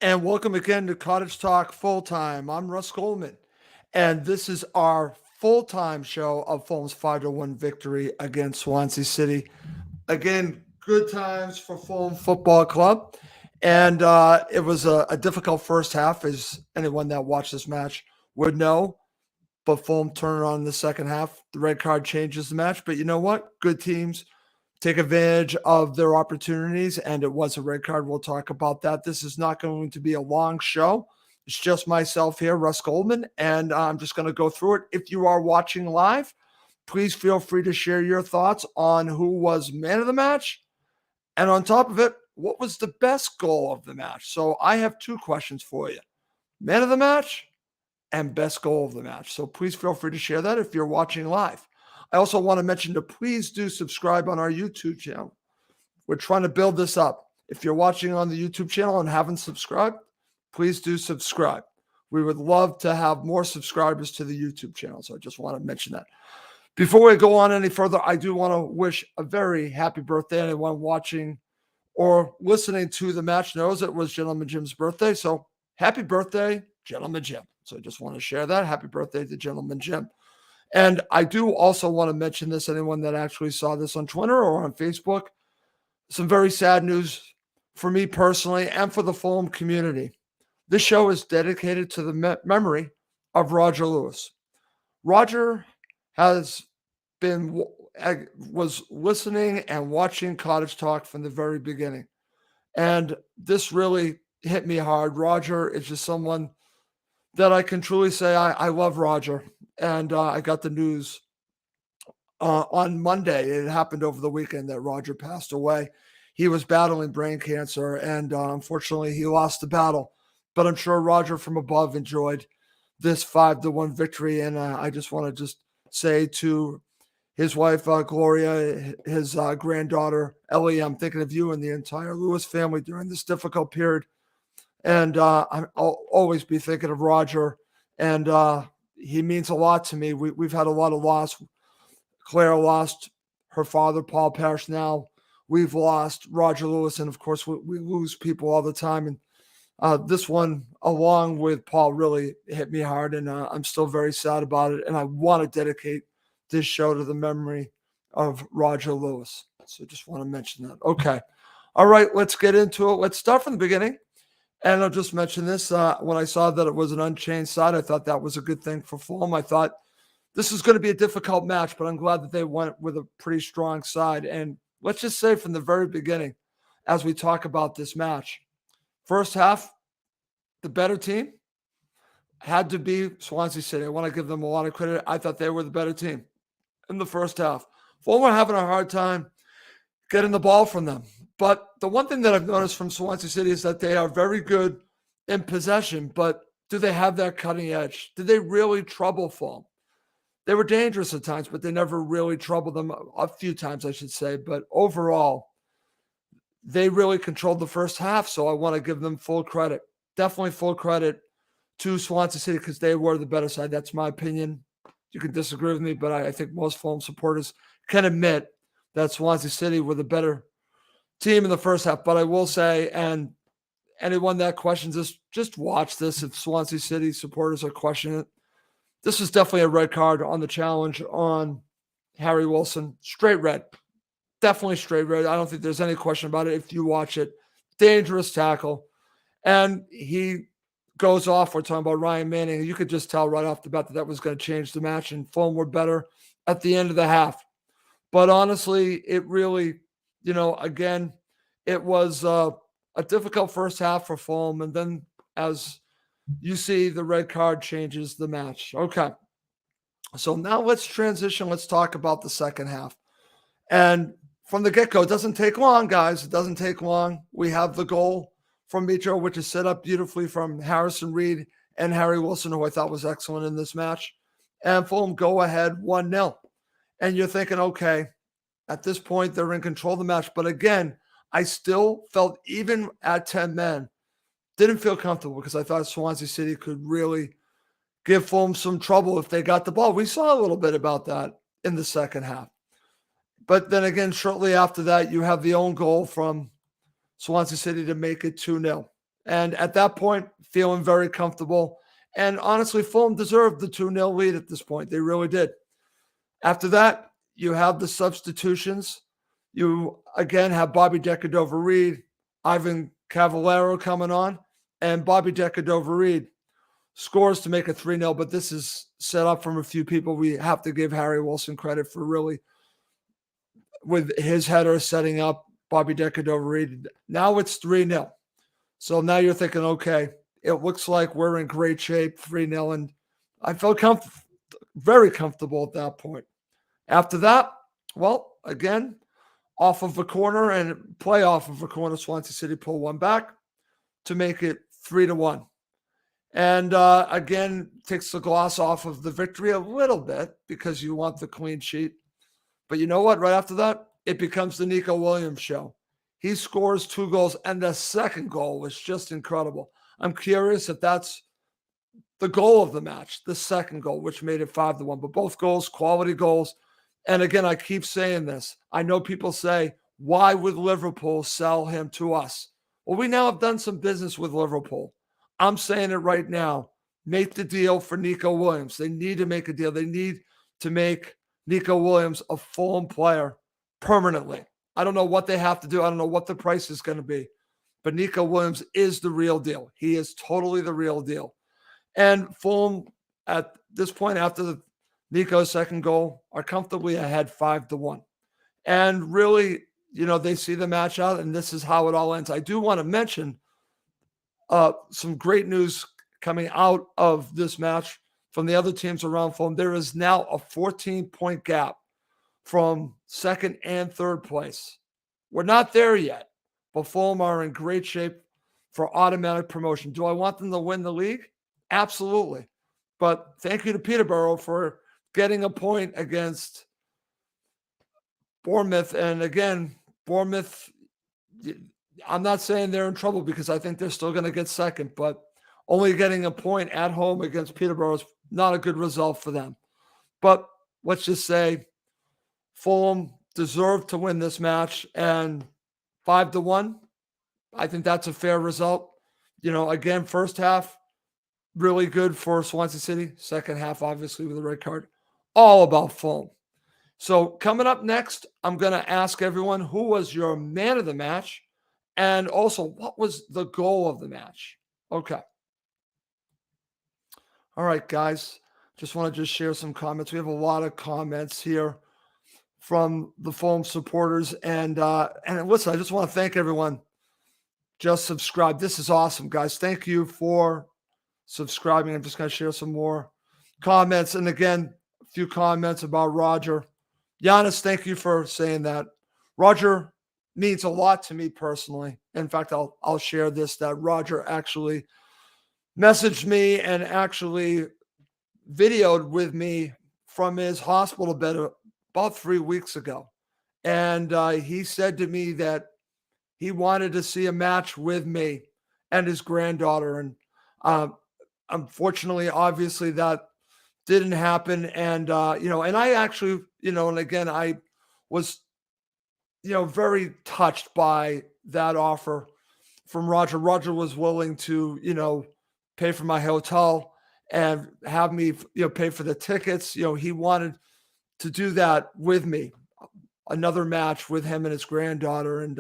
And welcome again to Cottage Talk Full Time. I'm Russ Goldman, and this is our full time show of Fulham's 5-1 victory against Swansea City. Again, good times for Fulham Football Club. And it was a difficult first half, as anyone that watched this match would know. But Fulham turned on in the second half. The red card changes the match. But you know what? Good teams take advantage of their opportunities, and it was a red card. We'll talk about that. This is not going to be a long show. It's just myself here, Russ Goldman, and I'm just going to go through it. If you are watching live, please feel free to share your thoughts on who was man of the match, and on top of it, what was the best goal of the match. So I have two questions for you: man of the match and best goal of the match. So please feel free to share that if you're watching live. I also want to mention to please do subscribe on our YouTube channel. We're trying to build this up. If you're watching on the YouTube channel and haven't subscribed, please do subscribe. We would love to have more subscribers to the YouTube channel. So I just want to mention that. Before we go on any further, I do want to wish a very happy birthday. Anyone watching or listening to the match knows it was Gentleman Jim's birthday. So happy birthday, Gentleman Jim. So I just want to share that. Happy birthday to Gentleman Jim. And I do also want to mention this, anyone that actually saw this on Twitter or on Facebook, some very sad news for me personally and for the Fulham community. This show is dedicated to the memory of Roger Lewis. Roger was listening and watching Cottage Talk from the very beginning. And this really hit me hard. Roger is just someone that I can truly say I love Roger. And I got the news on Monday. It happened over the weekend that Roger passed away. He was battling brain cancer, and unfortunately, he lost the battle. But I'm sure Roger from above enjoyed this 5-1 victory. And I just want to just say to his wife, Gloria, his granddaughter, Ellie, I'm thinking of you and the entire Lewis family during this difficult period. And I'll always be thinking of Roger. And he means a lot to me. We've had a lot of loss. Claire lost her father, Paul Parrish. Now we've lost Roger Lewis. And of course, we lose people all the time. And this one, along with Paul, really hit me hard. And I'm still very sad about it. And I want to dedicate this show to the memory of Roger Lewis. So just want to mention that. Okay. All right, let's get into it. Let's start from the beginning. And I'll just mention this. When I saw that it was an unchanged side, I thought that was a good thing for Fulham. I thought this is going to be a difficult match, but I'm glad that they went with a pretty strong side. And let's just say from the very beginning, as we talk about this match, first half, the better team had to be Swansea City. I want to give them a lot of credit. I thought they were the better team in the first half. Fulham were having a hard time getting the ball from them. But the one thing that I've noticed from Swansea City is that they are very good in possession, but do they have that cutting edge? Did they really trouble Fulham? They were dangerous at times, but they never really troubled them. A few times, I should say. But overall, they really controlled the first half, so I want to give them full credit. Definitely full credit to Swansea City because they were the better side. That's my opinion. You can disagree with me, but I think most Fulham supporters can admit that Swansea City were the better team in the first half. But I will say, and anyone that questions this, just watch this. If Swansea City supporters are questioning it, this is definitely a red card on the challenge on Harry Wilson. Straight red. Definitely straight red. I don't think there's any question about it if you watch it. Dangerous tackle. And he goes off. We're talking about Ryan Manning. You could just tell right off the bat that that was going to change the match, and Fulham were better at the end of the half. But honestly, it really, again, it was a difficult first half for Fulham. And then as you see, the red card changes the match. Okay. So now let's transition. Let's talk about the second half. And from the get-go, it doesn't take long, guys. It doesn't take long. We have the goal from Mitro, which is set up beautifully from Harrison Reed and Harry Wilson, who I thought was excellent in this match. And Fulham go ahead 1-0. And you're thinking, okay, at this point, they're in control of the match. But again, I still felt, even at 10 men, didn't feel comfortable because I thought Swansea City could really give Fulham some trouble if they got the ball. We saw a little bit about that in the second half. But then again, shortly after that, you have the own goal from Swansea City to make it 2-0. And at that point, feeling very comfortable. And honestly, Fulham deserved the 2-0 lead at this point. They really did. After that, you have the substitutions. You again have Bobby Decordova-Reid, Ivan Cavallero coming on, and Bobby Decordova-Reid scores to make it 3-0. But this is set up from a few people. We have to give Harry Wilson credit for really, with his header, setting up Bobby Decordova-Reid. Now it's 3-0. So now you're thinking, okay, it looks like we're in great shape, 3-0. And I felt very comfortable at that point. After that, well, again, off of a corner and play off of a corner, Swansea City pull one back to make it 3-1. And again, takes the gloss off of the victory a little bit because you want the clean sheet. But you know what? Right after that, it becomes the Nico Williams show. He scores 2 goals, and the second goal was just incredible. I'm curious if that's the goal of the match, the second goal, which made it 5-1. But both goals, quality goals. And again, I keep saying this. I know people say, why would Liverpool sell him to us? Well, we now have done some business with Liverpool. I'm saying it right now. Make the deal for Nico Williams. They need to make a deal. They need to make Nico Williams a Fulham player permanently. I don't know what they have to do. I don't know what the price is going to be. But Nico Williams is the real deal. He is totally the real deal. And Fulham, at this point, after Nico's second goal, are comfortably ahead 5-1. And really, they see the match out, and this is how it all ends. I do want to mention some great news coming out of this match from the other teams around Fulham. There is now a 14-point gap from second and third place. We're not there yet, but Fulham are in great shape for automatic promotion. Do I want them to win the league? Absolutely. But thank you to Peterborough for getting a point against Bournemouth. And again, Bournemouth, I'm not saying they're in trouble because I think they're still going to get second, but only getting a point at home against Peterborough is not a good result for them. But let's just say Fulham deserved to win this match, and 5-1, I think that's a fair result. Again, first half, really good for Swansea City. Second half, obviously, with the red card. All about Fulham. So coming up next, I'm going to ask everyone, who was your man of the match? And also, what was the goal of the match? Okay. All right, guys. Just want to share some comments. We have a lot of comments here from the Fulham supporters. And listen, I just want to thank everyone. Just subscribe. This is awesome, guys. Thank you for subscribing. I'm just going to share some more comments. And again, a few comments about Roger. Giannis, thank you for saying that. Roger means a lot to me personally. In fact, I'll share this, that Roger actually messaged me and actually videoed with me from his hospital bed about 3 weeks ago. And he said to me that he wanted to see a match with me and his granddaughter. And unfortunately, obviously, that didn't happen. And, and I actually, and again, I was, very touched by that offer from Roger. Roger was willing to, pay for my hotel and have me, pay for the tickets. He wanted to do that with me, another match with him and his granddaughter. And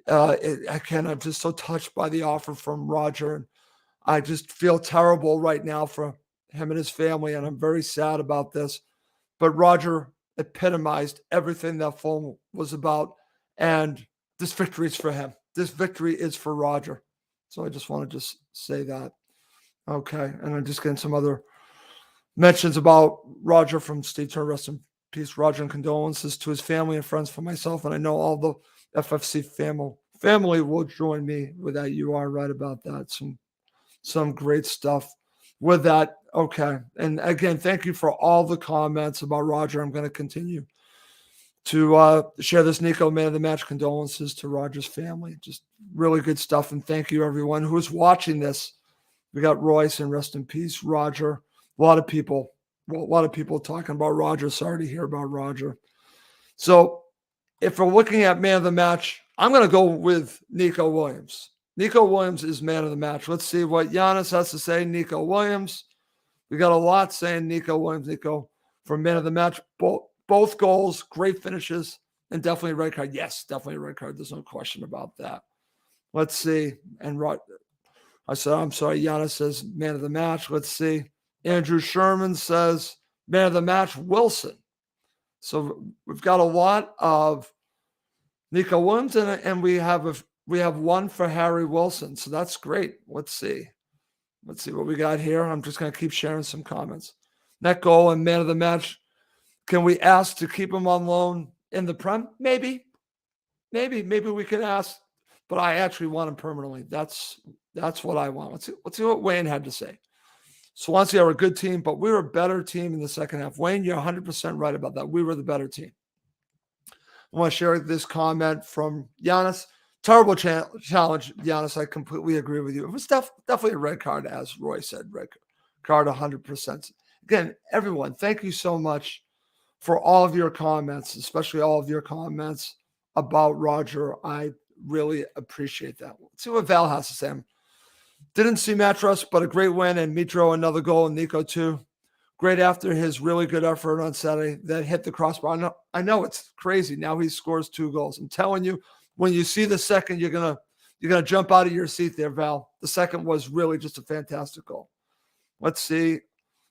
again, I'm just so touched by the offer from Roger. And I just feel terrible right now for him and his family. And I'm very sad about this. But Roger epitomized everything that Fulham was about. And this victory is for him. This victory is for Roger. So I just want to just say that. Okay. And I'm just getting some other mentions about Roger from Steve Turner. Rest in peace, Roger, and condolences to his family and friends for myself. And I know all the FFC family will join me with that. You are right about that. Some great stuff with that. Okay. And again, thank you for all the comments about Roger. I'm going to continue to share this Nico man of the match. Condolences to Roger's family. Just really good stuff. And thank you, everyone who is watching this. We got Royce, and rest in peace, Roger. A lot of people talking about Roger. Sorry to hear about Roger. So if we're looking at man of the match, I'm going to go with Nico Williams. Nico Williams is man of the match. Let's see what Giannis has to say. Nico Williams. We got a lot saying Nico Williams, Nico, for man of the match. Both goals, great finishes, and definitely a red card. Yes, definitely a red card. There's no question about that. Let's see. And I said, I'm sorry. Giannis says man of the match. Let's see. Andrew Sherman says man of the match, Wilson. So we've got a lot of Nico Williams, and we have one for Harry Wilson. So that's great. Let's see. Let's see what we got here. I'm just going to keep sharing some comments. Net goal and man of the match. Can we ask to keep him on loan in the Prem? Maybe we can ask, but I actually want him permanently. That's what I want. Let's see what Wayne had to say. Swansea are a good team, but we were a better team in the second half. Wayne, you're 100% right about that. We were the better team. I want to share this comment from Giannis. Terrible challenge, Giannis. I completely agree with you. It was definitely a red card, as Roy said. Red card 100%. Again, everyone, thank you so much for all of your comments, especially all of your comments about Roger. I really appreciate that. Let's see what Val has to say. Didn't see Matros, but a great win, and Mitro another goal, and Nico too. Great after his really good effort on Saturday that hit the crossbar. I know it's crazy. Now he scores 2 goals. I'm telling you, when you see the second, you're gonna jump out of your seat there, Val. The second was really just a fantastic goal. Let's see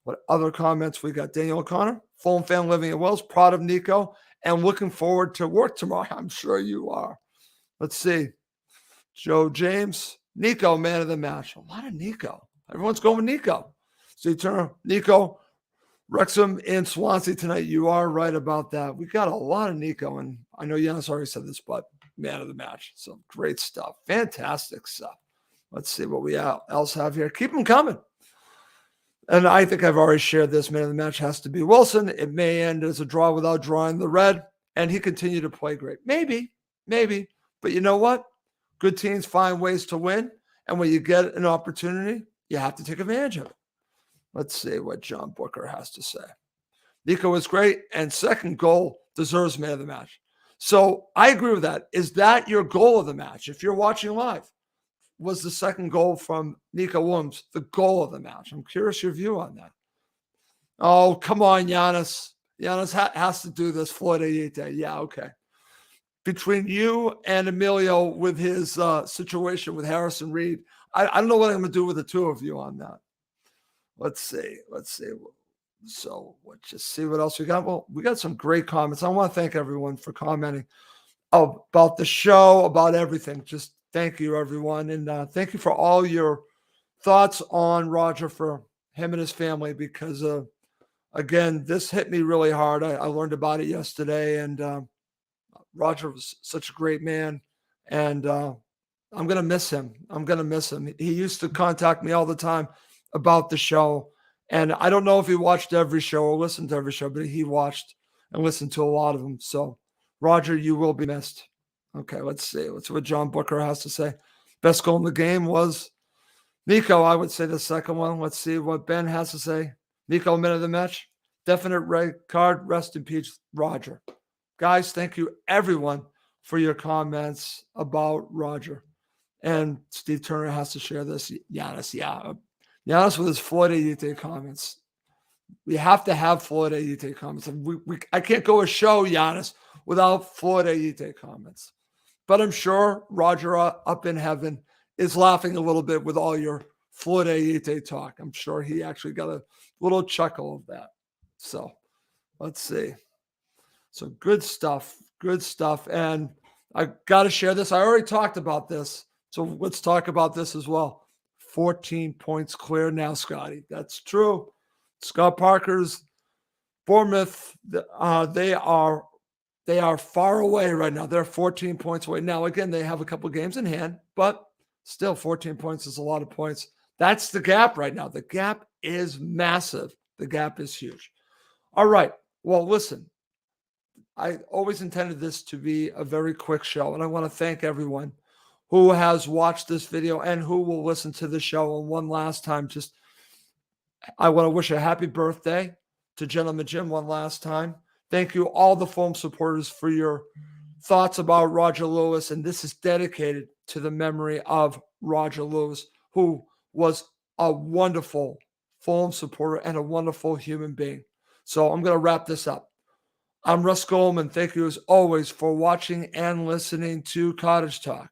what other comments we got. Daniel O'Connor, Fulham fan living in Wales, proud of Nico and looking forward to work tomorrow. I'm sure you are. Let's see. Joe James, Nico, man of the match. A lot of Nico. Everyone's going with Nico. Steve Turner, Nico, Wrexham and Swansea tonight. You are right about that. We got a lot of Nico, and I know Giannis already said this, but man of the match. So great stuff. Fantastic stuff. Let's see what we else have here. Keep them coming. And I think I've already shared this. Man of the match has to be Wilson. It may end as a draw without drawing the red, and he continued to play great. Maybe. But you know what? Good teams find ways to win, and when you get an opportunity, you have to take advantage of it. Let's see what John Booker has to say. Nico was great, and second goal deserves man of the match. So I agree with that. Is that your goal of the match? If you're watching live, was the second goal from Nico Williams the goal of the match? I'm curious your view on that. Oh, come on, Giannis. Giannis has to do this. Floyd Ayite. Yeah, okay. Between you and Emilio with his situation with Harrison Reed, I don't know what I'm going to do with the two of you on that. Let's see. So let's just see what else we got. Well, we got some great comments. I want to thank everyone for commenting about the show, about everything. Just thank you, everyone. And thank you for all your thoughts on Roger, for him and his family, because, again, this hit me really hard. I learned about it yesterday, and Roger was such a great man. And I'm going to miss him. He used to contact me all the time about the show. And I don't know if he watched every show or listened to every show, but he watched and listened to a lot of them. So, Roger, you will be missed. Okay, let's see. Let's see what John Booker has to say. Best goal in the game was Nico. I would say the second one. Let's see what Ben has to say. Nico, man of the match. Definite red card. Rest in peace, Roger. Guys, thank you, everyone, for your comments about Roger. And Steve Turner has to share this. Giannis, yeah. Giannis with his Floyd Ayite comments. We have to have Floyd Ayite comments. I can't go a show, Giannis, without Floyd Ayite comments. But I'm sure Roger up in heaven is laughing a little bit with all your Floyd Ayite talk. I'm sure he actually got a little chuckle of that. So let's see. So good stuff. And I got to share this. I already talked about this. So let's talk about this as well. 14 points clear now, Scotty. That's true. Scott Parker's Bournemouth, they are far away right now. They're 14 points away. Now, again, they have a couple of games in hand, but still 14 points is a lot of points. That's the gap right now. The gap is massive. The gap is huge. All right. Well, listen, I always intended this to be a very quick show, and I want to thank everyone who has watched this video and who will listen to the show. And one last time, I want to wish a happy birthday to Gentleman Jim one last time. Thank you, all the Fulham supporters, for your thoughts about Roger Lewis. And this is dedicated to the memory of Roger Lewis, who was a wonderful Fulham supporter and a wonderful human being. So I'm going to wrap this up. I'm Russ Goldman. Thank you as always for watching and listening to Cottage Talk.